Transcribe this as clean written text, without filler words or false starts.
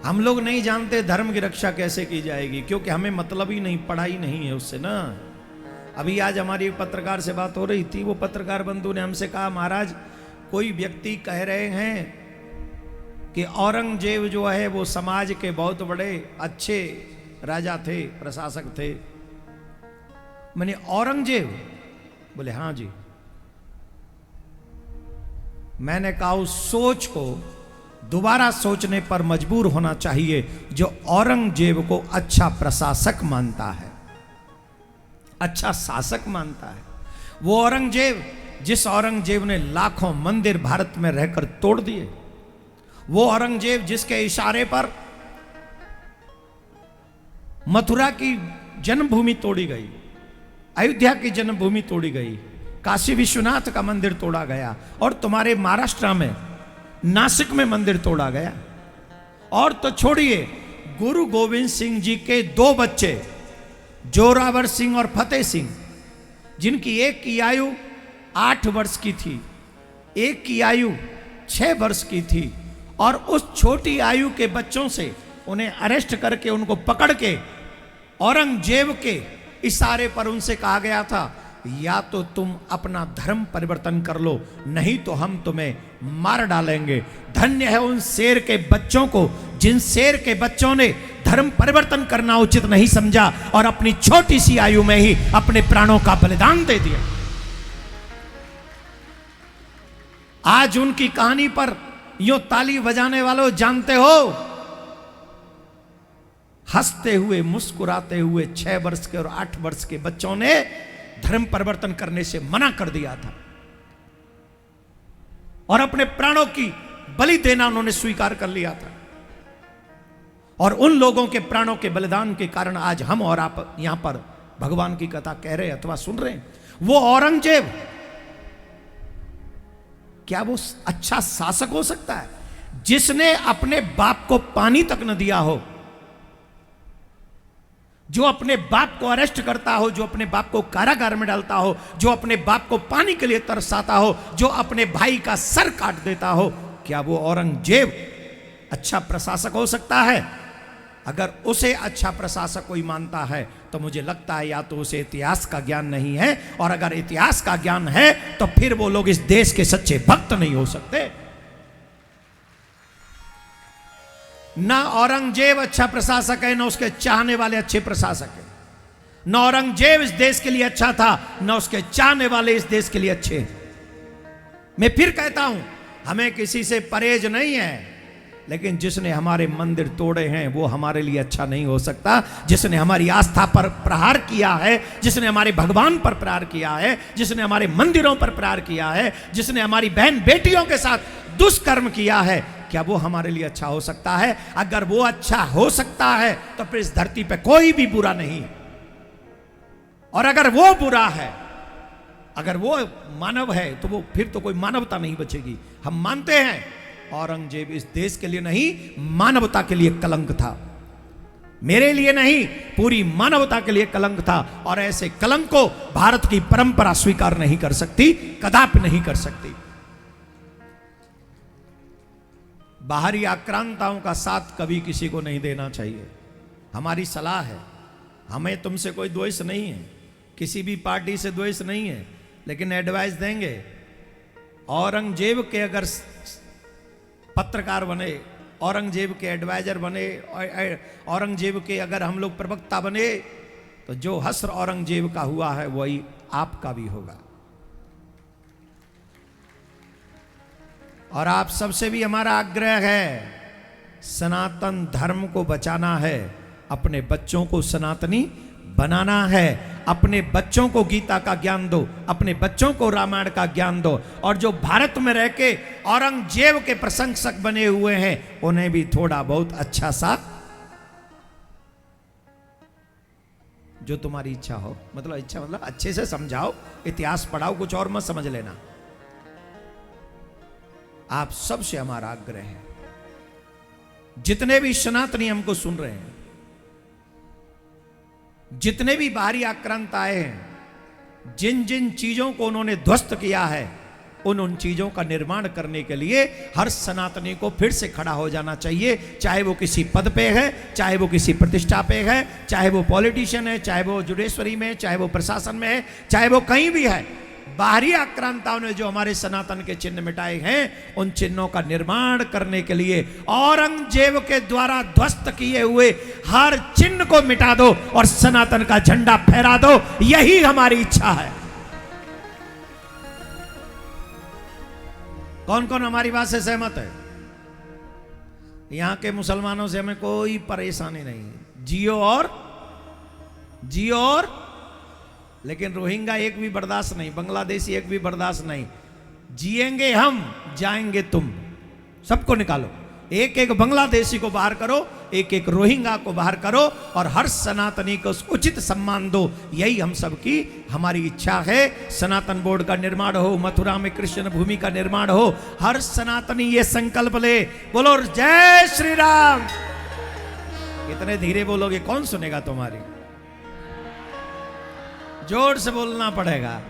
हम लोग नहीं जानते धर्म की रक्षा कैसे की जाएगी, क्योंकि हमें मतलब ही नहीं, पढ़ाई नहीं है उससे ना। अभी आज हमारी एक पत्रकार से बात हो रही थी, वो पत्रकार बंधु ने हमसे कहा, महाराज कोई व्यक्ति कह रहे हैं कि औरंगजेब जो है वो समाज के बहुत बड़े अच्छे राजा थे, प्रशासक थे। मैंने औरंगजेब? बोले हाँ जी। मैंने कहा उस सोच को दोबारा सोचने पर मजबूर होना चाहिए जो औरंगजेब को अच्छा प्रशासक मानता है, अच्छा शासक मानता है। वो औरंगजेब, जिस औरंगजेब ने लाखों मंदिर भारत में रहकर तोड़ दिए, वो औरंगजेब जिसके इशारे पर मथुरा की जन्मभूमि तोड़ी गई, अयोध्या की जन्मभूमि तोड़ी गई, काशी विश्वनाथ का मंदिर तोड़ा गया, और तुम्हारे महाराष्ट्र में नासिक में मंदिर तोड़ा गया। और तो छोड़िए, गुरु गोविंद सिंह जी के 2 बच्चे जोरावर सिंह और फतेह सिंह, जिनकी एक की आयु 8 वर्ष की थी, एक की आयु 6 वर्ष की थी, और उस छोटी आयु के बच्चों से उन्हें अरेस्ट करके उनको पकड़ के औरंगजेब के इशारे पर उनसे कहा गया था, या तो तुम अपना धर्म परिवर्तन कर लो, नहीं तो हम तुम्हें मार डालेंगे। धन्य है उन शेर के बच्चों को, जिन शेर के बच्चों ने धर्म परिवर्तन करना उचित नहीं समझा और अपनी छोटी सी आयु में ही अपने प्राणों का बलिदान दे दिया। आज उनकी कहानी पर यो ताली बजाने वालों, जानते हो, हंसते हुए मुस्कुराते हुए 6 वर्ष के और 8 वर्ष के बच्चों ने धर्म परिवर्तन करने से मना कर दिया था, और अपने प्राणों की बलि देना उन्होंने स्वीकार कर लिया था। और उन लोगों के प्राणों के बलिदान के कारण आज हम और आप यहां पर भगवान की कथा कह रहे अथवा सुन रहे हैं। वो औरंगजेब, क्या वो अच्छा शासक हो सकता है जिसने अपने बाप को पानी तक न दिया हो, जो अपने बाप को अरेस्ट करता हो, जो अपने बाप को कारागार में डालता हो, जो अपने बाप को पानी के लिए तरसाता हो, जो अपने भाई का सर काट देता हो? क्या वो औरंगजेब अच्छा प्रशासक हो सकता है? अगर उसे अच्छा प्रशासक कोई मानता है तो मुझे लगता है या तो उसे इतिहास का ज्ञान नहीं है, और अगर इतिहास का ज्ञान है तो फिर वो लोग इस देश के सच्चे भक्त नहीं हो सकते। ना औरंगजेब अच्छा प्रशासक है, ना उसके चाहने वाले अच्छे प्रशासक है। ना औरंगजेब इस देश के लिए अच्छा था, ना उसके चाहने वाले इस देश के लिए अच्छे हैं। मैं फिर कहता हूं, हमें किसी से परहेज नहीं है, लेकिन जिसने हमारे मंदिर तोड़े हैं वो हमारे लिए अच्छा नहीं हो सकता। जिसने हमारी आस्था पर प्रहार किया है, जिसने हमारे भगवान पर प्रहार किया है, जिसने हमारे मंदिरों पर प्रहार किया है, जिसने हमारी बहन बेटियों के साथ दुष्कर्म किया है, क्या वो हमारे लिए अच्छा हो सकता है? अगर वो अच्छा हो सकता है तो फिर इस धरती पे कोई भी बुरा नहीं है। और अगर वो बुरा है, अगर वो मानव है, तो वो फिर तो कोई मानवता नहीं बचेगी। हम मानते हैं औरंगजेब इस देश के लिए नहीं, मानवता के लिए कलंक था। मेरे लिए नहीं, पूरी मानवता के लिए कलंक था, और ऐसे कलंक को भारत की परंपरा स्वीकार नहीं कर सकती, कदापि नहीं कर सकती। बाहरी आक्रांताओं का साथ कभी किसी को नहीं देना चाहिए। हमारी सलाह है, हमें तुमसे कोई द्वेष नहीं है, किसी भी पार्टी से द्वेष नहीं है, लेकिन एडवाइस देंगे। औरंगजेब के अगर पत्रकार बने, औरंगजेब के एडवाइजर बने, औरंगजेब के अगर हम लोग प्रवक्ता बने, तो जो हश्र औरंगजेब का हुआ है वही आपका भी होगा। और आप सबसे भी हमारा आग्रह है, सनातन धर्म को बचाना है, अपने बच्चों को सनातनी बनाना है, अपने बच्चों को गीता का ज्ञान दो, अपने बच्चों को रामायण का ज्ञान दो, और जो भारत में रह के औरंगजेब के प्रशंसक बने हुए हैं उन्हें भी थोड़ा बहुत अच्छा सा, जो तुम्हारी इच्छा हो, मतलब इच्छा मतलब अच्छे से समझाओ, इतिहास पढ़ाओ, कुछ और मत समझ लेना। आप सबसे हमारा आग्रह है, जितने भी सनातनी हमको सुन रहे हैं, जितने भी बाहरी आक्रांत आए हैं, जिन जिन चीजों को उन्होंने ध्वस्त किया है, उन चीजों का निर्माण करने के लिए हर सनातनी को फिर से खड़ा हो जाना चाहिए, चाहे वो किसी पद पे है, चाहे वो किसी प्रतिष्ठा पे है, चाहे वो पॉलिटिशियन है, चाहे वो जुडिशरी में, चाहे वो प्रशासन में है, चाहे वो कहीं भी है। बाहरी आक्रांताओं ने जो हमारे सनातन के चिन्ह मिटाए हैं, उन चिन्हों का निर्माण करने के लिए औरंगजेब के द्वारा ध्वस्त किए हुए हर चिन्ह को मिटा दो और सनातन का झंडा फहरा दो, यही हमारी इच्छा है। कौन कौन हमारी बात से सहमत है? यहां के मुसलमानों से हमें कोई परेशानी नहीं, जियो और लेकिन रोहिंग्या एक भी बर्दाश्त नहीं, बांग्लादेशी एक भी बर्दाश्त नहीं। जिएंगे हम, जाएंगे तुम, सबको निकालो। एक एक बांग्लादेशी को बाहर करो, एक एक रोहिंग्या को बाहर करो और हर सनातनी को उचित सम्मान दो, यही हम सबकी हमारी इच्छा है। सनातन बोर्ड का निर्माण हो, मथुरा में कृष्ण भूमि का निर्माण हो, हर सनातनी ये संकल्प ले, बोलो जय श्री राम। इतने धीरे बोलोगे कौन सुनेगा तुम्हारी? जोर से बोलना पड़ेगा।